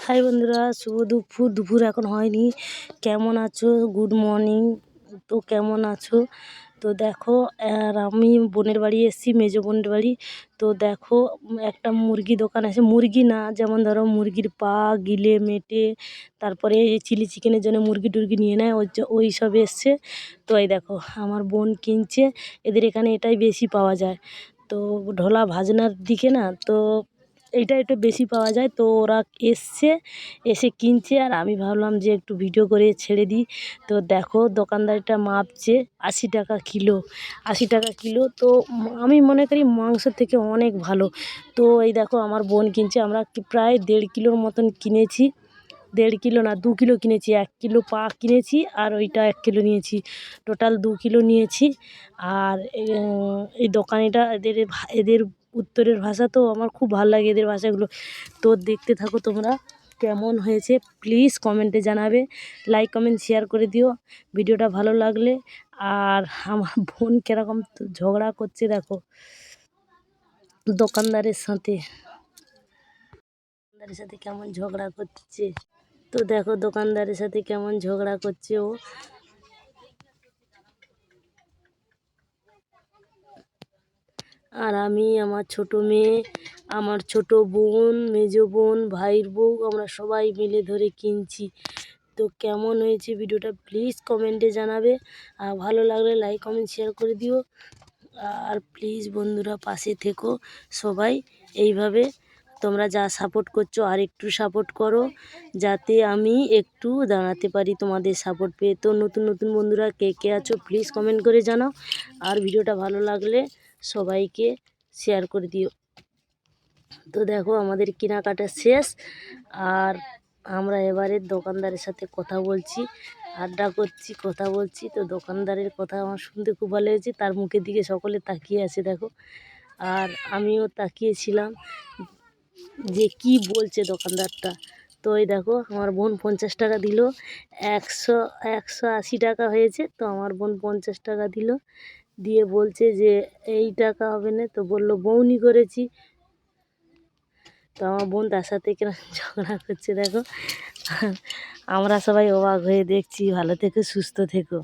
High বন্ধুরা, শুভ দুপুর এখন হয়নি। কেমন আছো? Good morning. তো কেমন আছো? তো দেখো, আর আমি বোনের বাড়ি এসেছি, মেজো বোনের বাড়ি। তো দেখো, একটা মুরগি দোকান আছে, মুরগি না, যেমন ধরো মুরগির পা গিলে মেটে তারপরে এই চিলি চিকেনের জন্য মুরগি টুরগি নিয়ে নেয়, ওই সব এসছে। তো এই দেখো আমার বোন কিনছে, এদের এখানে এটাই বেশি পাওয়া যায়। তো ঢোলা ভাজনার দিকে না, তো এইটা একটু বেশি পাওয়া যায়। তো ওরা এসছে, এসে কিনছে, আর আমি ভাবলাম যে একটু ভিডিও করে ছেড়ে দিই। তো দেখো দোকানদারটা মাপছে 80 টাকা কিলো, 80 টাকা কিলো। তো আমি মনে করি মাংসের থেকে অনেক ভালো। তো এই দেখো আমার বোন কিনছে, আমরা প্রায় 1.5 কিলোর মতন কিনেছি। 1.5 কিলো না, 2 কিলো কিনেছি। 1 কিলো পা কিনেছি আর ওইটা 1 কিলো নিয়েছি, টোটাল 2 কিলো নিয়েছি। আর এই দোকানিটা এদের উত্তরের ভাষা, তো আমার খুব ভালো লাগে এদের ভাষাগুলো। তো দেখতে থাকো তোমরা, কেমন হয়েছে প্লিজ কমেন্টে জানাবে, লাইক কমেন্ট শেয়ার করে দিও ভিডিওটা ভালো লাগলে। আর আমার বোন কীরকম ঝগড়া করছে দেখো দোকানদারের সাথে, কেমন ঝগড়া করছে। তো দেখো দোকানদারের সাথে কেমন ঝগড়া করছে ও। আর আমি, আমার ছোট মেয়ে, আমার ছোট বোন, মেজো বোন, ভাইয়ের বউ, আমরা সবাই মিলে ধরে কিনছি। তো কেমন হয়েছে ভিডিওটা প্লিজ কমেন্টে জানাবে, আর ভালো লাগলে লাইক কমেন্ট শেয়ার করে দিও। আর প্লিজ বন্ধুরা পাশে থেকো সবাই, এইভাবে তোমরা যা সাপোর্ট করছো আর একটু সাপোর্ট করো, যাতে আমি একটু দাঁড়াতে পারি তোমাদের সাপোর্ট পেয়ে। তো নতুন নতুন বন্ধুরা কে কে আছো প্লিজ কমেন্ট করে জানাও, আর ভিডিওটা ভালো লাগলে সবাইকে শেয়ার করে দিও। তো দেখো আমাদের কেনাকাটা শেষ, আর আমরা এবারে দোকানদারের সাথে কথা বলছি, আড্ডা করছি, কথা বলছি। তো দোকানদারের কথা আমার শুনতে খুব ভালো হয়েছে, তার মুখের দিকে সকলে তাকিয়ে আছে দেখো, আর আমিও তাকিয়েছিলাম যে কি বলছে দোকানদারটা। তো এই দেখো আমার বোন 50 টাকা দিল, 180 টাকা হয়েছে। তো আমার বোন 50 টাকা দিল, দিয়ে বলছে যে এই টাকা হবে না। তো বললো বউনি করেছি। তো আমার বোন তার সাথে কেন ঝগড়া করছে দেখো। আমরা সবাই অবাক হয়ে দেখছি। ভালো থেকো, সুস্থ থেকো।